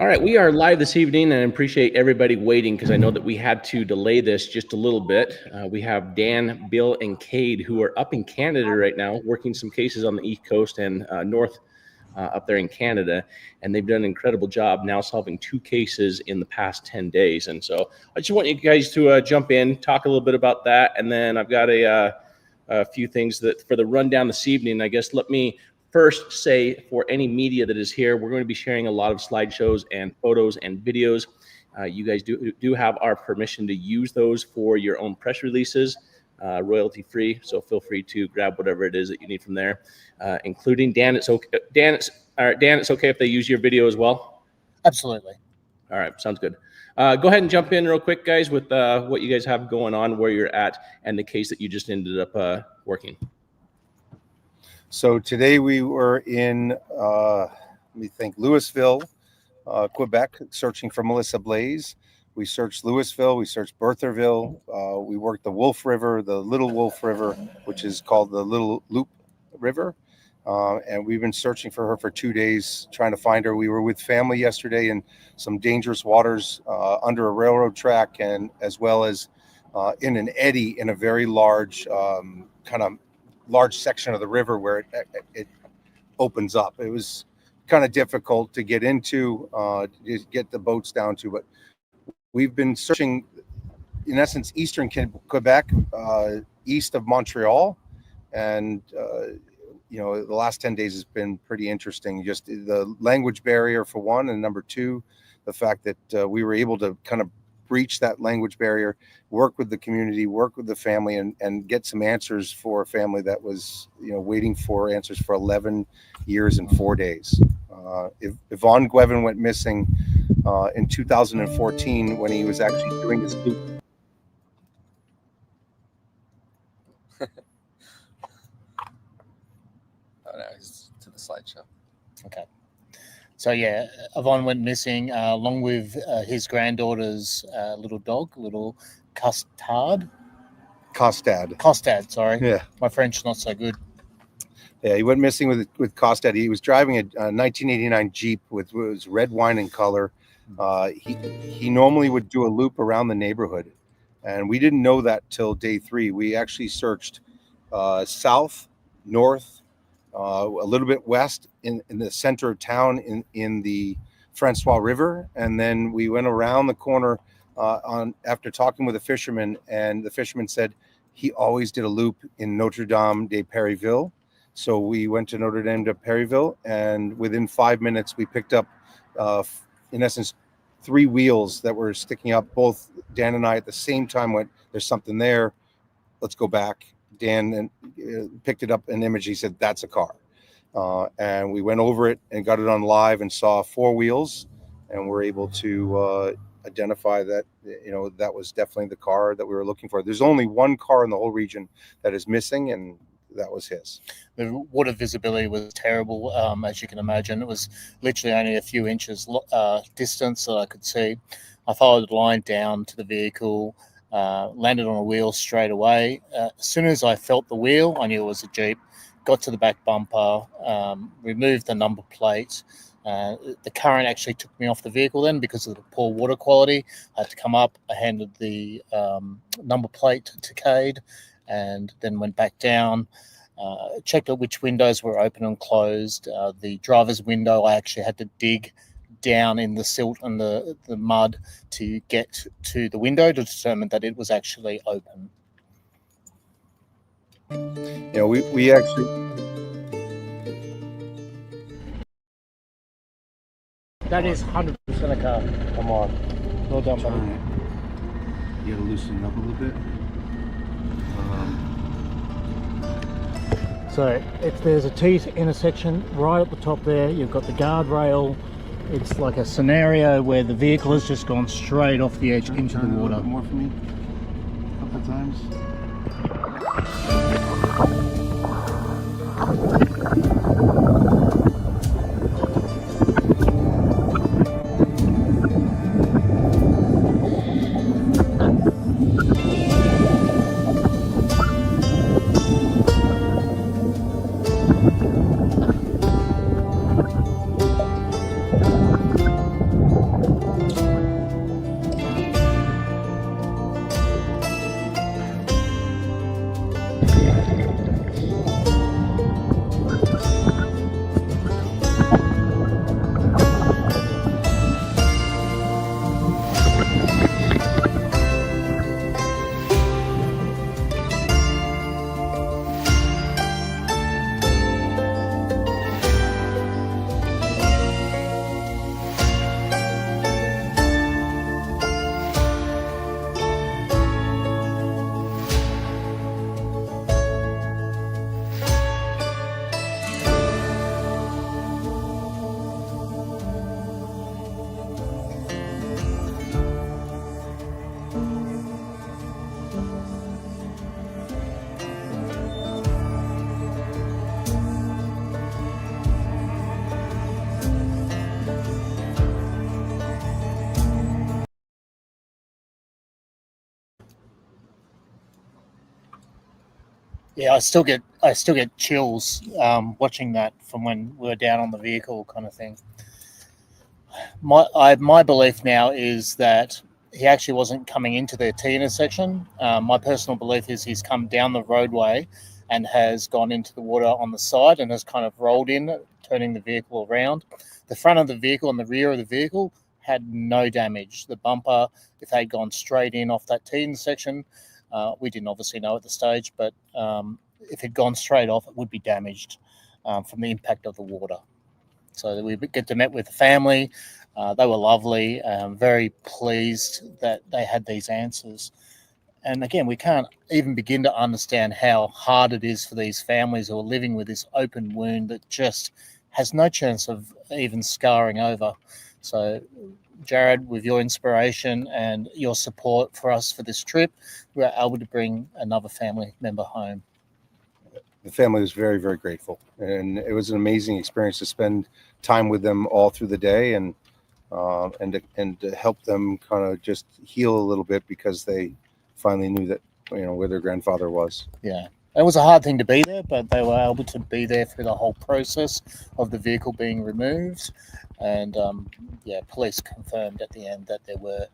All right, we are live this evening, and I appreciate everybody waiting because I know that we had to delay this just a little bit. We have Dan, Bill, and Cade who are up in Canada right now, working some cases on the East Coast and north up there in Canada, and they've done an incredible job now solving 2 cases in the past 10 days. And so I just want you guys to jump in, talk a little bit about that, and then I've got a few things that for the rundown this evening. I guess let me first say, for any media that is here, we're going to be sharing a lot of slideshows and photos and videos. You guys do have our permission to use those for your own press releases, royalty free. So feel free to grab whatever it is that you need from there, including Dan. It's okay. Dan, it's okay if they use your video as well. Absolutely. All right, sounds good. Go ahead and jump in real quick, guys, with what you guys have going on, where you're at, and the case that you just ended up working. So today we were in, Louisville, Quebec, searching for Melissa Blaze. We searched Louisville, we searched Bertherville, we worked the Wolf River, the Little Wolf River, which is called the Little Loop River. And we've been searching for her for 2 days, trying to find her. We were with family yesterday in some dangerous waters under a railroad track, and as well as in an eddy in a very large large section of the river where it opens up. It was kind of difficult to get into, to get the boats down to, but we've been searching, in essence, eastern Quebec, east of Montreal, and the last 10 days has been pretty interesting. Just the language barrier for one, and number two, the fact that we were able to kind of breach that language barrier, work with the community, work with the family, and get some answers for a family that was, waiting for answers for 11 years and 4 days. Yvonn Guevin went missing in 2014 when he was actually doing his loop. Oh no, he's to the slideshow. Okay. So yeah, Yvonn went missing along with his granddaughter's little dog, little Caustad. Caustad, sorry. Yeah. My French is not so good. Yeah, he went missing with Caustad. He was driving a 1989 Jeep with was red wine in color. He normally would do a loop around the neighborhood, and we didn't know that till day 3. We actually searched south, north, a little bit west in the center of town in the Francios River, and then we went around the corner after talking with a fisherman, and the fisherman said he always did a loop in Notre Dame de Perryville. So we went to Notre Dame de Perryville, and within 5 minutes we picked up, in essence, 3 wheels that were sticking up. Both Dan and I at the same time went, "There's something there. Let's go back." Dan picked it up, an image. He said, "That's a car." And we went over it and got it on live and saw 4 wheels, and we're able to identify that, that was definitely the car that we were looking for. There's only 1 car in the whole region that is missing, and that was his. The water visibility was terrible, as you can imagine. It was literally only a few inches distance that I could see. I followed the line down to the vehicle, landed on a wheel straight away. As soon as I felt the wheel, I knew it was a Jeep. Got to the back bumper, removed the number plate. The current actually took me off the vehicle then because of the poor water quality. I had to come up. I handed the number plate to Cade, and then went back down, checked out which windows were open and closed. The driver's window, I actually had to dig down in the silt and the mud to get to the window to determine that it was actually open. We actually... That is 100% a car. Come on. Well done, buddy. You gotta loosen up a little bit. So if there's a T intersection right at the top there, you've got the guardrail. It's like a scenario where the vehicle has just gone straight off the edge into the water. More for me. A couple of times. Yeah, I still get chills watching that from when we were down on the vehicle, kind of thing. My belief now is that he actually wasn't coming into the T intersection. My personal belief is he's come down the roadway and has gone into the water on the side and has kind of rolled in, turning the vehicle around. The front of the vehicle and the rear of the vehicle had no damage. The bumper, if they'd gone straight in off that T intersection, we didn't obviously know at the stage, but if it had gone straight off, it would be damaged from the impact of the water. So we get to meet with the family. They were lovely. Very pleased that they had these answers. And again, we can't even begin to understand how hard it is for these families who are living with this open wound that just has no chance of even scarring over. So, Jared, with your inspiration and your support for us for this trip, we were able to bring another family member home. The family was very, very grateful, and it was an amazing experience to spend time with them all through the day, and to help them kind of just heal a little bit because they finally knew that, you know, where their grandfather was. Yeah. It was a hard thing to be there, but they were able to be there through the whole process of the vehicle being removed. And police confirmed at the end that there were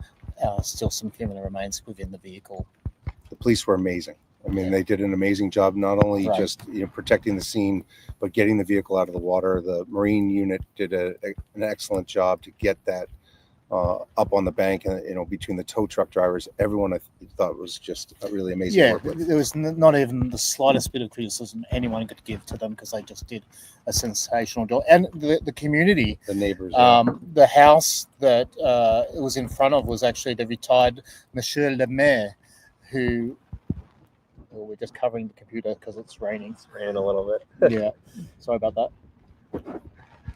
still some human remains within the vehicle. The police were amazing. I mean, they did an amazing job, not only just protecting the scene, but getting the vehicle out of the water. The Marine unit did an excellent job to get that up on the bank, and between the tow truck drivers, everyone I thought was just really amazing. Yeah, work with. there was not even the slightest bit of criticism anyone could give to them because they just did a sensational job. And the community, The neighbors, the house that it was in front of was actually the retired Monsieur le Maire, who. Well, we're just covering the computer because it's raining. It's raining a little bit. Yeah, sorry about that.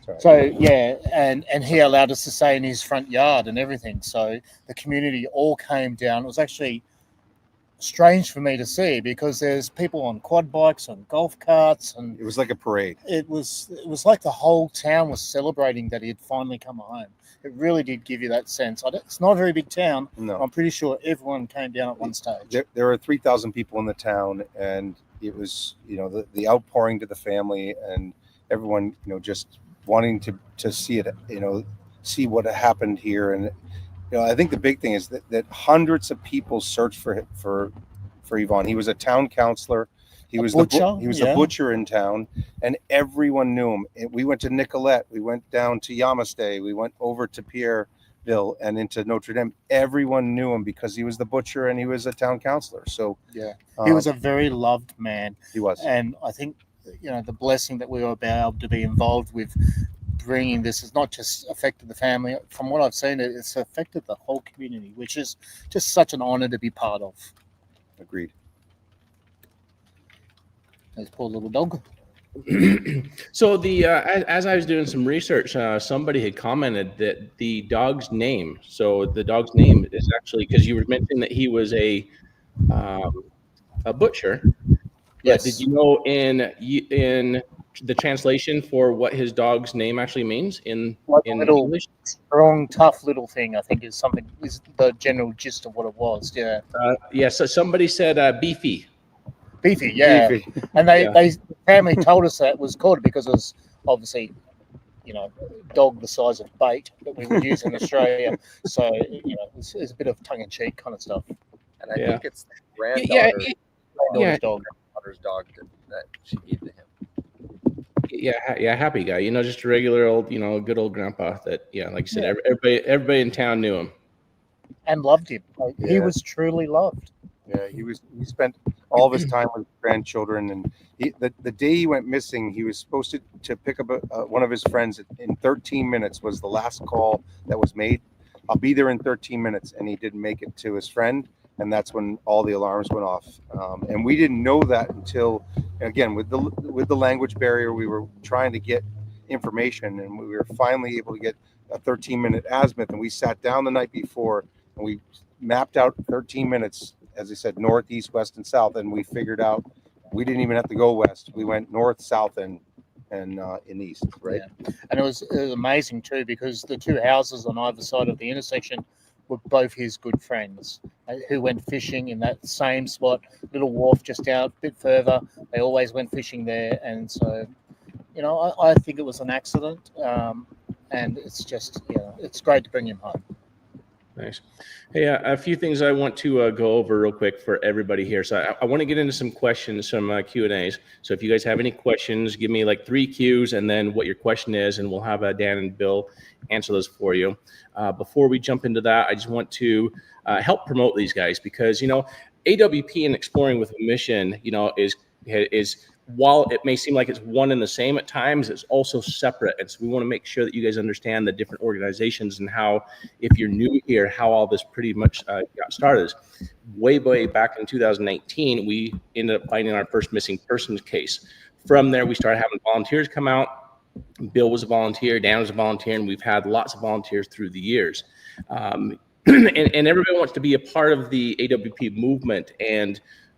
Sorry. So yeah, and he allowed us to stay in his front yard and everything. So the community all came down. It was actually strange for me to see because there's people on quad bikes and golf carts, and It was like a parade. it was like the whole town was celebrating that he had finally come home. It really did give you that sense. It's not a very big town. No, I'm pretty sure everyone came down at one stage. there are 3,000 people in the town, and it was, the outpouring to the family and everyone, just wanting to see it, see what happened here. And I think the big thing is that hundreds of people searched for Yvonn. He was a town councilor. He was a butcher in town, and everyone knew him. We went to Nicolette. We went down to Yamastay. We went over to Pierreville and into Notre Dame. Everyone knew him because he was the butcher and he was a town councilor. So yeah, he was a very loved man. He was, and I think the blessing that we were able to be involved with bringing this has not just affected the family. From what I've seen, it's affected the whole community, which is just such an honor to be part of. Agreed. This poor little dog. So as I was doing some research, somebody had commented that the dog's name. So the dog's name is actually, because you were mentioning that he was a butcher. Yes. Did you know in the translation for what his dog's name actually means in English? Strong, tough little thing, I think, is the general gist of what it was. Yeah. So somebody said beefy. Beefy, yeah. Beefy. And the family told us that was called because it was obviously, dog the size of bait that we would use in Australia. So, it's a bit of tongue-in-cheek kind of stuff. And I think it's the granddaughter's dog that she gave to him. Yeah, happy guy. Just a regular old, good old grandpa that, like I said, everybody in town knew him. And loved him. He was truly loved. Yeah, he spent all of his time with grandchildren, and the day he went missing, he was supposed to pick up one of his friends in 13 minutes was the last call that was made. I'll be there in 13 minutes, and he didn't make it to his friend, and that's when all the alarms went off. And we didn't know that until, again, with the language barrier, we were trying to get information, and we were finally able to get a 13-minute azimuth, and we sat down the night before, and we mapped out 13 minutes, as I said, north, east, west, and south, and we figured out we didn't even have to go west. We went north, south, and in east, right? Yeah. And it was amazing too because the two houses on either side of the intersection were both his good friends, who went fishing in that same spot, little wharf just out a bit further. They always went fishing there, and so, you know, I think it was an accident, and it's just, you know, it's great to bring him home. Nice. Hey, a few things I want to go over real quick for everybody here. So I want to get into some questions, some Q&As. So if you guys have any questions, give me like 3 Qs and then what your question is, and we'll have Dan and Bill answer those for you. Before we jump into that, I just want to help promote these guys because, you know, AWP and Exploring with a Mission, you know, is while it may seem like it's one and the same at times, it's also separate. And so we want to make sure that you guys understand the different organizations and how, if you're new here, how all this pretty much got started. Way back in 2019, we ended up finding our first missing persons case. From there, we started having volunteers come out. Bill was a volunteer, Dan was a volunteer, and we've had lots of volunteers through the years. And everybody wants to be a part of the AWP movement,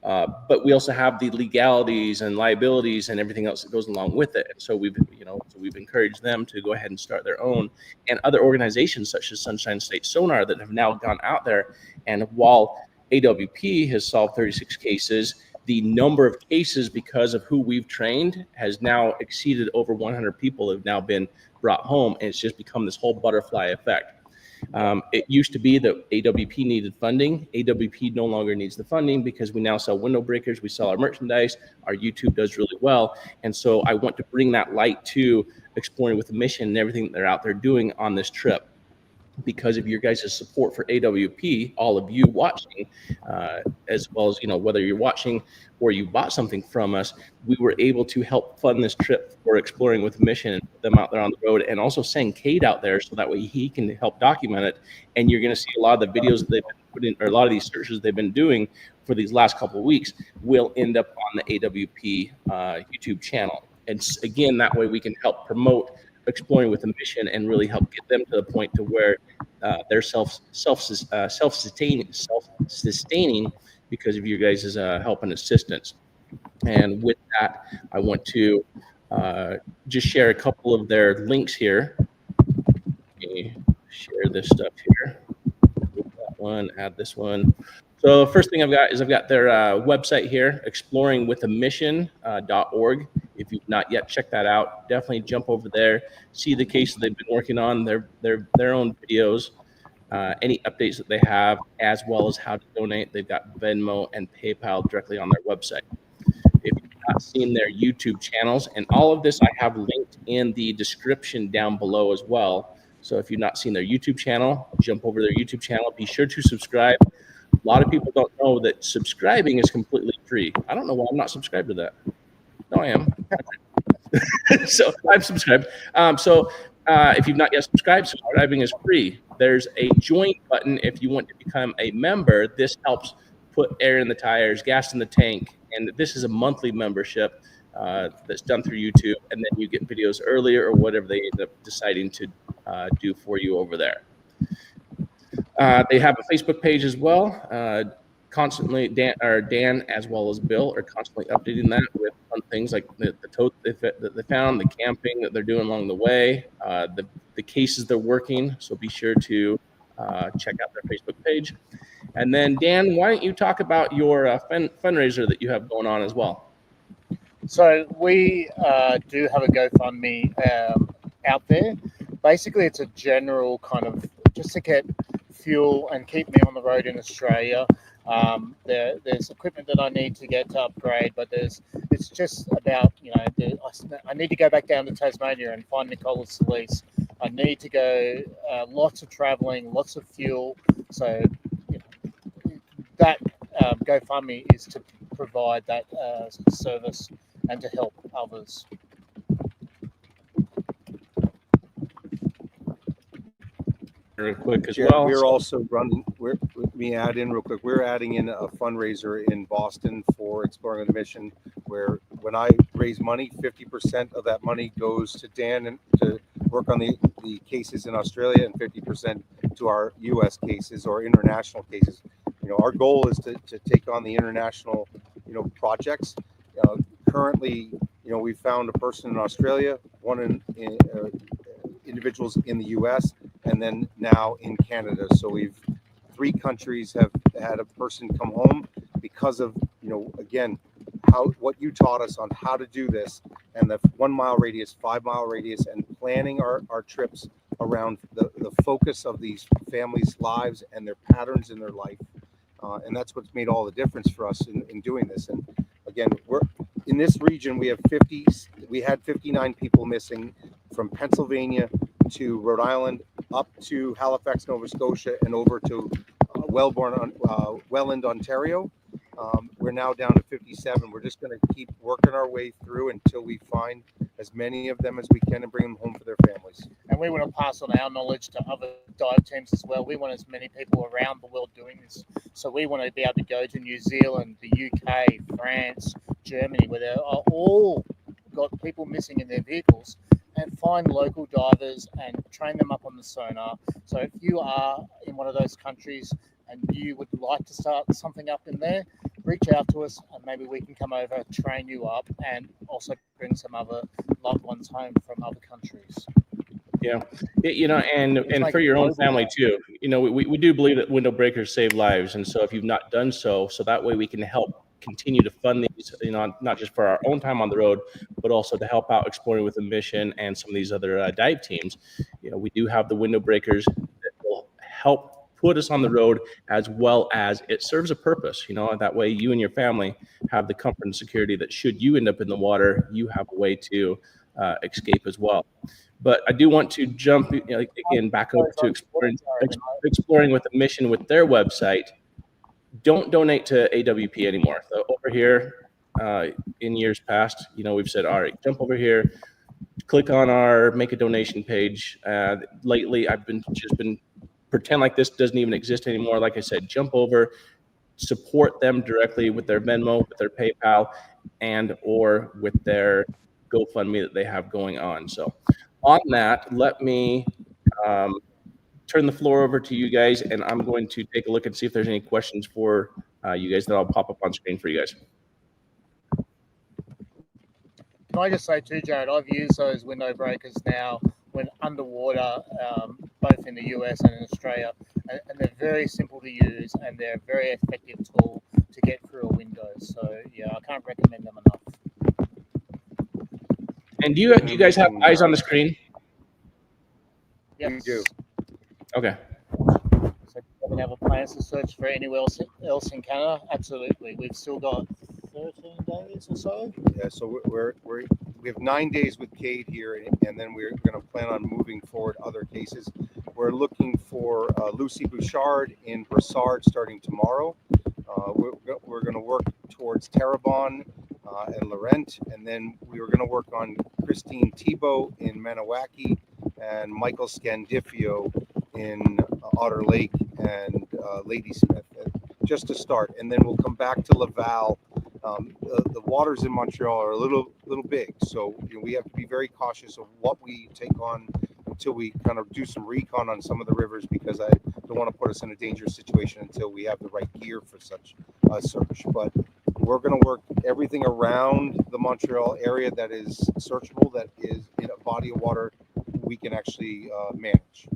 but we also have the legalities and liabilities and everything else that goes along with it. And so we've encouraged them to go ahead and start their own, and other organizations such as Sunshine State Sonar that have now gone out there. And while AWP has solved 36 cases, the number of cases, because of who we've trained, has now exceeded over 100 people have now been brought home. And it's just become this whole butterfly effect. It used to be that AWP needed funding. AWP no longer needs the funding because we now sell window breakers, we sell our merchandise, our YouTube does really well. And so I want to bring that light to Exploring with a Mission and everything that they're out there doing on this trip. Because of your guys' support for AWP, all of you watching, as well as, you know, whether you're watching or you bought something from us, we were able to help fund this trip for Exploring with a Mission and put them out there on the road, and also send Cade out there so that way he can help document it. And you're going to see a lot of the videos that they've been putting, or a lot of these searches they've been doing for these last couple of weeks will end up on the AWP YouTube channel. And again, that way we can help promote Exploring with a Mission and really help get them to the point to where they're self-sustaining because of your guys' help and assistance. And with that, I want to just share a couple of their links here. Let me share this stuff here. Move that one, add this one. So first thing I've got their website here, exploringwithamission.org. If you've not yet checked that out, definitely jump over there, see the cases they've been working on, their own videos, any updates that they have, as well as how to donate. They've got Venmo and PayPal directly on their website. If you've not seen their YouTube channels, and all of this I have linked in the description down below as well. So if you've not seen their YouTube channel, jump over to their YouTube channel. Be sure to subscribe. A lot of people don't know that subscribing is completely free. I don't know why I'm not subscribed to that. No, I am. So I've subscribed. If you've not yet subscribed, subscribing is free. There's a join button if you want to become a member. This helps put air in the tires, gas in the tank, and this is a monthly membership that's done through YouTube, and then you get videos earlier or whatever they end up deciding to do for you over there. They have a Facebook page as well. Constantly, Dan as well as Bill are constantly updating that with fun things like the tote that they found, the camping that they're doing along the way, the cases they're working. So be sure to check out their Facebook page. And then Dan, why don't you talk about your fundraiser that you have going on as well? So we do have a GoFundMe out there. Basically, it's a general kind of just to get fuel and keep me on the road in Australia. There's equipment that I need to get to upgrade, but it's just about, you know, I need to go back down to Tasmania and find Nicola Solis. I need to go lots of traveling, lots of fuel. So, you know, that GoFundMe is to provide that service and to help others. Real quick as Yeah, well. we're also running. Let me add in real quick. We're adding in a fundraiser in Boston for Exploring with a Mission, where when I raise money, 50% of that money goes to Dan and to work on the cases in Australia, and 50% to our U.S. cases or international cases. You know, our goal is to take on the international, you know, projects. Currently, you know, we found a person in Australia, one in individuals in the U.S., and then now in Canada. So 3 countries have had a person come home because of, again, what you taught us on how to do this, and the 1 mile radius, 5 mile radius, and planning our trips around the focus of these families' lives and their patterns in their life. And that's what's made all the difference for us in doing this. And again, we're in this region, we had 59 people missing from Pennsylvania to Rhode Island, up to Halifax, Nova Scotia, and over to Welland, Ontario. We're now down to 57. We're just going to keep working our way through until we find as many of them as we can and bring them home for their families. And we want to pass on our knowledge to other dive teams as well. We want as many people around the world doing this. So we want to be able to go to New Zealand, the UK, France, Germany, where they are all got people missing in their vehicles, and find local divers and train them up on the sonar. So if you are in one of those countries and you would like to start something up in there, reach out to us and maybe we can come over, train you up, and also bring some other loved ones home from other countries. Yeah, and for your own family too. We do believe that window breakers save lives, and so if you've not done so that way we can help continue to fund these, not just for our own time on the road, but also to help out Exploring with a Mission and some of these other dive teams. We do have the window breakers that will help put us on the road, as well as it serves a purpose. That way you and your family have the comfort and security that should you end up in the water, you have a way to escape as well. But I do want to jump again back over to Exploring with a Mission with their website. Don't donate to AWP anymore. So over here, in years past, we've said, all right, jump over here, click on our make a donation page. Lately, I've been pretend like this doesn't even exist anymore. Like I said, jump over, support them directly with their Venmo, with their PayPal, and or with their GoFundMe that they have going on. So on that, let me turn the floor over to you guys, and I'm going to take a look and see if there's any questions for you guys that I'll pop up on screen for you guys. Can I just say too, Jared, I've used those window breakers now when underwater, both in the US and in Australia, and they're very simple to use, and they're a very effective tool to get through a window. So yeah, I can't recommend them enough. And do you guys have eyes on the screen? Yes. We do. Okay. So do we have a plans to search for anywhere else in Canada? Absolutely. We've still got 13 days or so. Yeah, so we have 9 days with Cade here, and then we're going to plan on moving forward other cases. We're looking for Lucy Bouchard in Brossard starting tomorrow. We're going to work towards Terrebonne and Laurent, and then we were going to work on Christine Thibault in Maniwaki and Michael Scandifio in Otter Lake and Ladysmith, just to start. And then we'll come back to Laval. The waters in Montreal are a little big, so we have to be very cautious of what we take on until we kind of do some recon on some of the rivers, because I don't want to put us in a dangerous situation until we have the right gear for such a search. But we're going to work everything around the Montreal area that is searchable, that is in a body of water we can actually manage.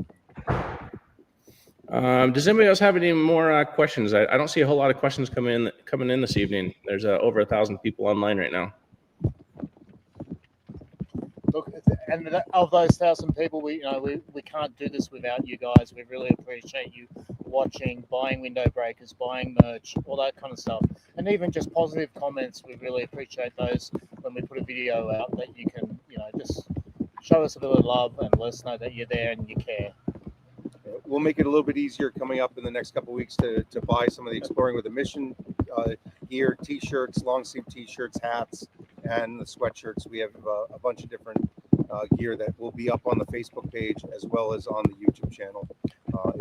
Does anybody else have any more questions? I don't see a whole lot of questions coming in this evening. There's over 1,000 people online right now. Look, and of those 1,000 people, we can't do this without you guys. We really appreciate you watching, buying window breakers, buying merch, all that kind of stuff, and even just positive comments. We really appreciate those when we put a video out, that you can, just show us a bit of love and let us know that you're there and you care. We'll make it a little bit easier coming up in the next couple of weeks to buy some of the Exploring with a Mission gear, t-shirts, long sleeve t-shirts, hats, and the sweatshirts. We have a bunch of different gear that will be up on the Facebook page as well as on the YouTube channel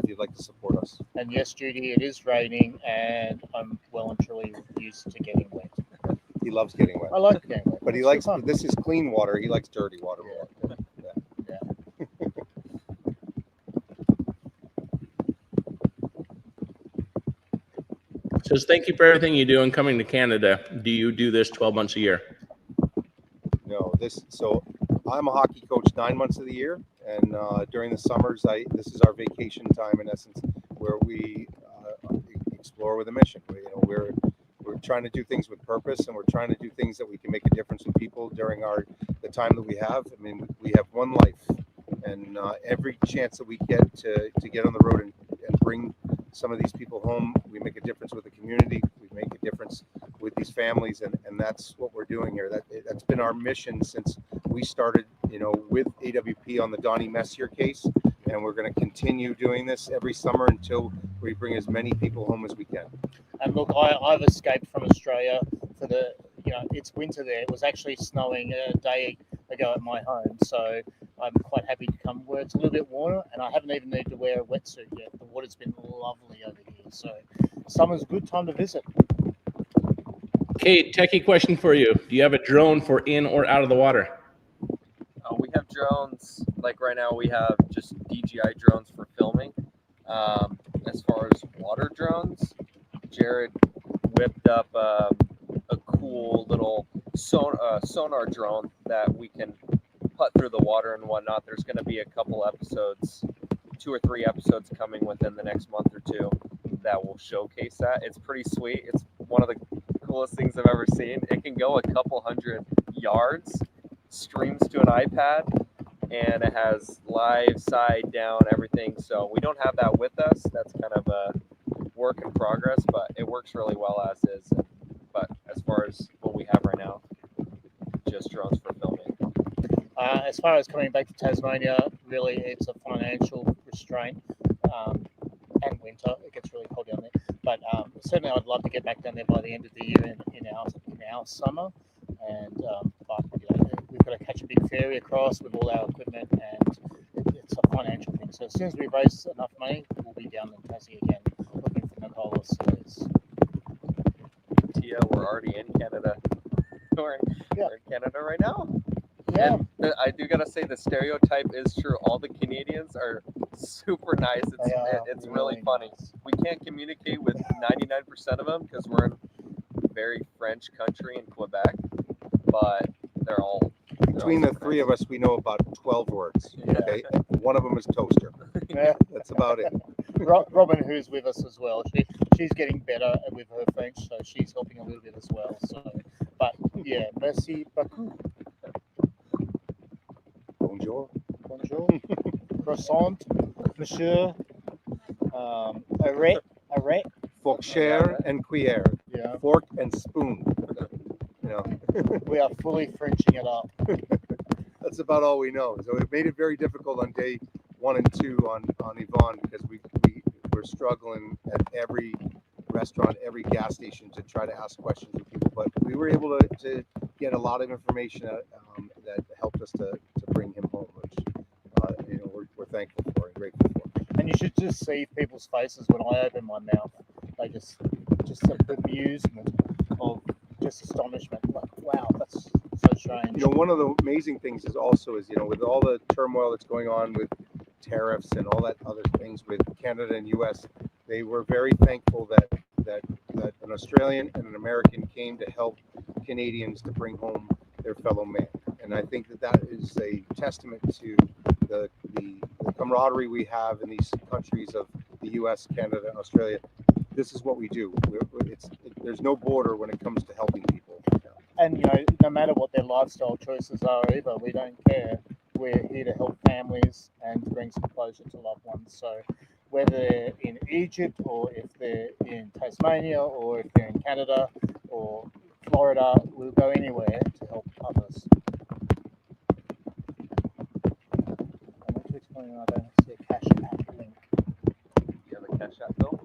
if you'd like to support us. And yes, Judy, it is raining, and I'm well and truly used to getting wet. He loves getting wet. I like getting wet. But he likes, this is clean water. He likes dirty water. Yeah. Says, thank you for everything you do and coming to Canada. Do you do this 12 months a year? No, so I'm a hockey coach 9 months of the year, and during the summers, this is our vacation time in essence, where we explore with a mission. We're trying to do things with purpose, and we're trying to do things that we can make a difference with people during the time that we have. I mean, we have one life, and every chance that we get to get on the road and bring some of these people home, we make a difference with the community. We make a difference with these families, and that's what we're doing here. That's been our mission since we started, with AWP on the Donnie Messier case, and we're going to continue doing this every summer until we bring as many people home as we can. And look, I've escaped from Australia for it's winter there. It was actually snowing a day ago at my home, so I'm quite happy to come where it's a little bit warmer, and I haven't even needed to wear a wetsuit yet. The water's been lovely over here, so summer's a good time to visit. Kate, techie question for you. Do you have a drone for in or out of the water? We have drones. Like right now, we have just DJI drones for filming. As far as water drones, Jared whipped up a cool little sonar drone that we can putt through the water and whatnot. There's going to be a couple episodes, 2 or 3 episodes coming within the next month or 2 that will showcase that. It's pretty sweet. It's one of the coolest things I've ever seen. It can go a couple hundred yards, streams to an iPad, and it has live, side, down, everything. So we don't have that with us. That's kind of a work in progress, but it works really well as is. But as far as what we have right now, just drones for filming. As far as coming back to Tasmania, really it's a financial restraint, and winter. It gets really cold down there. But certainly I'd love to get back down there by the end of the year in our summer. And but we've got to catch a big ferry across with all our equipment, and it's a financial thing. So as soon as we raise enough money, we'll be down in Tassie again, looking for Nicola Series. Tia, we're already in Canada. We're in Canada right now. Yeah. And I do gotta say the stereotype is true. All the Canadians are super nice. It's really funny. We can't communicate with 99% of them because we're in a very French country in Quebec, but they're all Between the 3 of us, we know about 12 words. Yeah. Okay, one of them is toaster. Yeah. That's about it. Robin, who's with us as well, she's getting better with her French, so she's helping a little bit as well. So, but yeah, merci beaucoup. Bonjour. Bonjour. Croissant, monsieur. Arrête. Fork and cuillère. Yeah. Fork and spoon. We are fully Frenching it up. That's about all we know. So it made it very difficult on day 1 and 2 on Yvonn, because we're struggling at every restaurant, every gas station to try to ask questions of people. But we were able to get a lot of information that helped us to bring him home, which we're thankful for and grateful for. And you should just see people's faces when I open my mouth. They just the amusement of just astonishment. Like, wow, that's so strange. One of the amazing things is with all the turmoil that's going on with tariffs and all that other things with Canada and US, they were very thankful that an Australian and an American came to help Canadians to bring home their fellow man. And I think that is a testament to the camaraderie we have in these countries of the US, Canada, and Australia. This is what we do. There's no border when it comes to helping people. And no matter what their lifestyle choices are either, we don't care. We're here to help families and bring some closure to loved ones. So whether they're in Egypt, or if they're in Tasmania, or if they're in Canada or Florida, we'll go anywhere to help others. I want to explain, I don't see a Cash App link. Do you have a Cash App, Bill?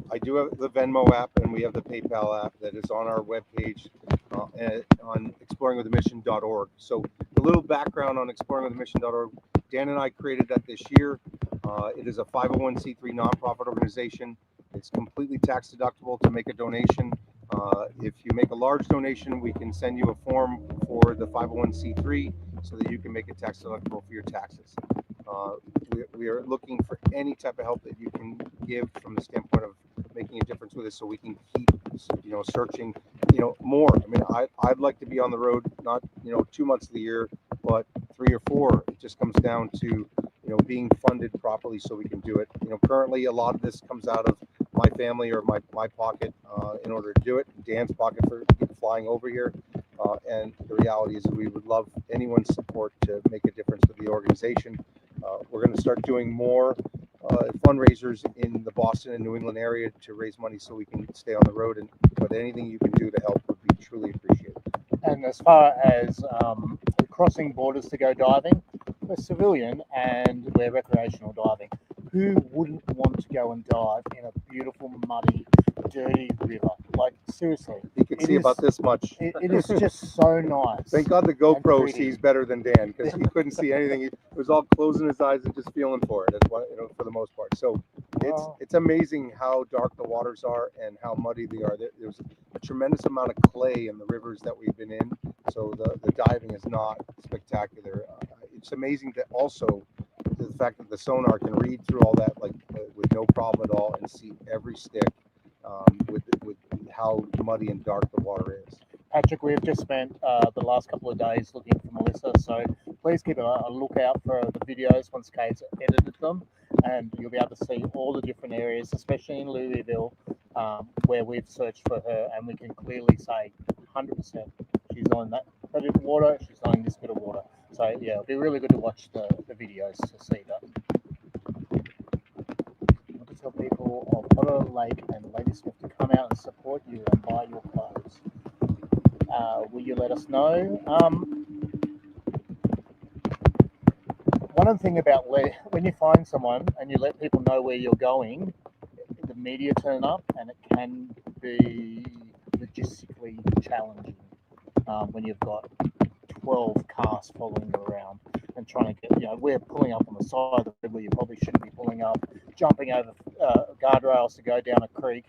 I do have the Venmo app, and we have the PayPal app that is on our webpage on exploringwiththemission.org. So a little background on exploringwiththemission.org. Dan and I created that this year. It is a 501c3 nonprofit organization. It's completely tax deductible to make a donation. If you make a large donation, we can send you a form for the 501c3 so that you can make it tax deductible for your taxes. We are looking for any type of help that you can give from the standpoint of making a difference with us, so we can keep, searching, more. I mean, I'd like to be on the road, not, 2 months of the year, but 3 or 4. It just comes down to, being funded properly so we can do it. Currently a lot of this comes out of my family or my pocket in order to do it. Dan's pocket for flying over here. And the reality is that we would love anyone's support to make a difference with the organization. We're going to start doing more fundraisers in the Boston and New England area to raise money so we can stay on the road. But anything you can do to help would be truly appreciated. And as far as crossing borders to go diving, we're civilian and we're recreational diving. Who wouldn't want to go and dive in a beautiful, muddy, dirty river? Like, seriously. You can see about this much. It is just so nice. Thank God the GoPro pretty. sees better than Dan, because he couldn't see anything. He was all closing his eyes and just feeling for it, for the most part. So it's amazing how dark the waters are and how muddy they are. There's a tremendous amount of clay in the rivers that we've been in, so the diving is not spectacular. It's amazing that also the fact that the sonar can read through all that with no problem at all and see every stick with how muddy and dark the water is. Patrick, we've just spent the last couple of days looking for Melissa, so please keep a lookout for the videos once Kate's edited them, and you'll be able to see all the different areas, especially in Louisville, where we've searched for her, and we can clearly say 100% she's on that bit of water, she's on this bit of water. So yeah, it'll be really good to watch the videos to see that. I want to tell people of Otter Lake and Ladysmith to come out and support you and buy your clothes. Will you let us know? One of the things about when you find someone and you let people know where you're going, the media turn up and it can be logistically challenging when you've got 12 cars following you around and trying to get, we're pulling up on the side of the road where you probably shouldn't be pulling up, jumping over guardrails to go down a creek,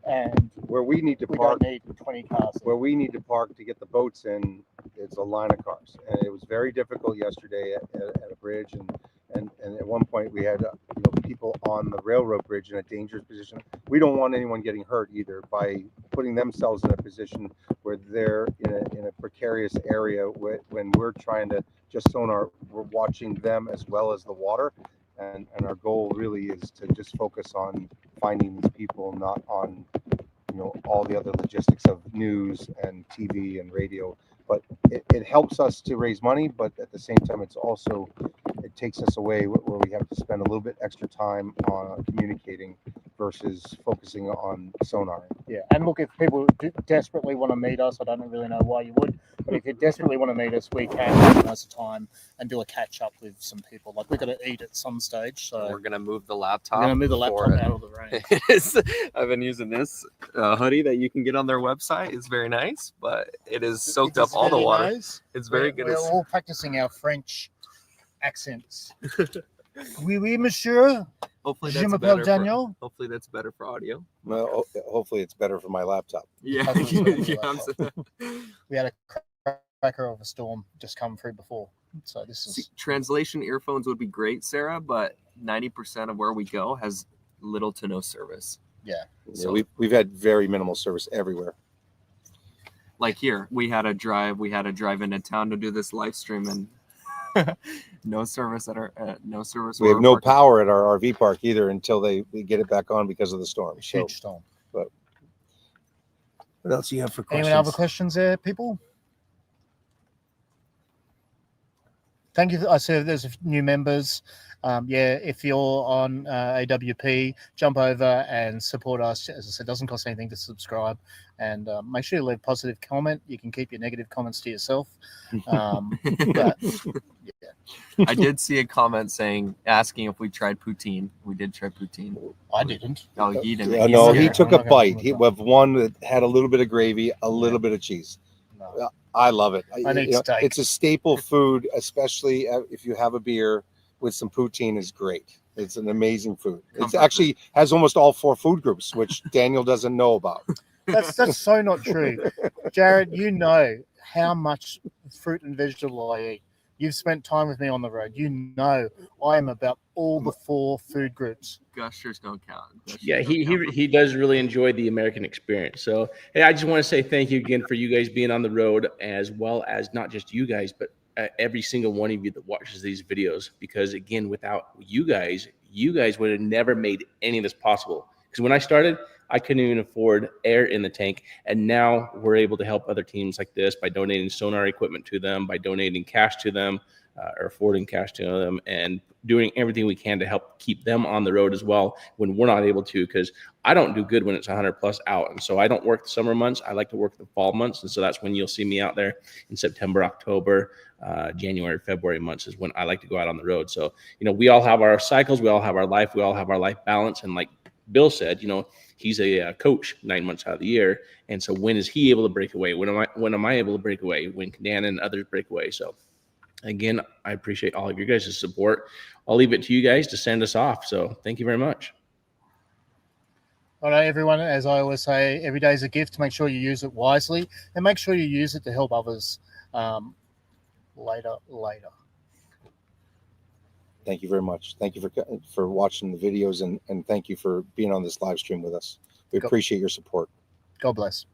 and where we need to we park, don't need 20 cars. where we need to park to get the boats in, it's a line of cars, and it was very difficult yesterday at a bridge, and at one point we had people on the railroad bridge in a dangerous position. We don't want anyone getting hurt either by putting themselves in a position where they're in a precarious area when we're trying to just sonar. We're watching them as well as the water, and our goal really is to just focus on finding these people, not on all the other logistics of news and TV and radio. But it helps us to raise money, but at the same time, it takes us away where we have to spend a little bit extra time on communicating versus focusing on sonar. Yeah, and look, if people desperately want to meet us, I don't really know why you would, but if you desperately want to meet us, we can organise a time and do a catch up with some people. Like, we're going to eat at some stage, so we're gonna move the laptop. we're going to move the laptop out of the rain. I've been using this hoodie that you can get on their website. It's very nice, but it is soaked up all the water. Nice. It's very good. We're all practicing our French accents. Oui, monsieur. Hopefully Je that's m'appelle better. Daniel. Hopefully that's better for audio. Well, hopefully it's better for my laptop. Yeah. That's better for Yeah, laptop. We had a cracker of a storm just come through before, so this See, is translation earphones would be great, Sarah, but 90% of where we go has little to no service. yeah. So We've had very minimal service everywhere. like here, we had a drive into town to do this live stream, and no service at our no service. We have no power at our RV park either until we get it back on because of the storm. So, Huge storm. what else do you have for questions? Any other questions there, people? Thank you. I see there's a few new members. If you're on AWP, jump over and support us. As I said, it doesn't cost anything to subscribe, and make sure you leave a positive comment. You can keep your negative comments to yourself. But yeah. I did see a comment asking if we tried poutine. We did try poutine. I didn't. Oh, he didn't. No, He's he here. took I'm a not gonna bite. do He that. with one that had a little bit of gravy, a little bit of cheese. No. I love it. I need steak. It's a staple food, especially if you have a beer with some poutine. Is great. It's an amazing food. It Comfort actually has almost all 4 food groups, which Daniel doesn't know about. That's so not true. Jared, you know how much fruit and vegetable I eat. You've spent time with me on the road. You know I am about all the 4 food groups. Gushers don't count. Gushers Yeah, don't count. he does really enjoy the American experience. So, hey, I just want to say thank you again for you guys being on the road, as well as not just you guys, but every single one of you that watches these videos. Because again, without you guys would have never made any of this possible. Because when I started, I couldn't even afford air in the tank. And now we're able to help other teams like this by donating sonar equipment to them, by donating cash to them, or affording cash to them, and doing everything we can to help keep them on the road as well when we're not able to, because I don't do good when it's 100 plus out. And so I don't work the summer months. I like to work the fall months. And so that's when you'll see me out there in September, October, January, February months is when I like to go out on the road. So, we all have our cycles. We all have our life. We all have our life balance. And like Bill said, he's a coach 9 months out of the year. And so when is he able to break away? When am I able to break away? When can Dan and others break away? So again, I appreciate all of your guys' support. I'll leave it to you guys to send us off. So thank you very much. All right, everyone, as I always say, every day is a gift. Make sure you use it wisely and make sure you use it to help others later. Thank you very much. Thank you for watching the videos, and thank you for being on this live stream with us. We appreciate your support. God bless.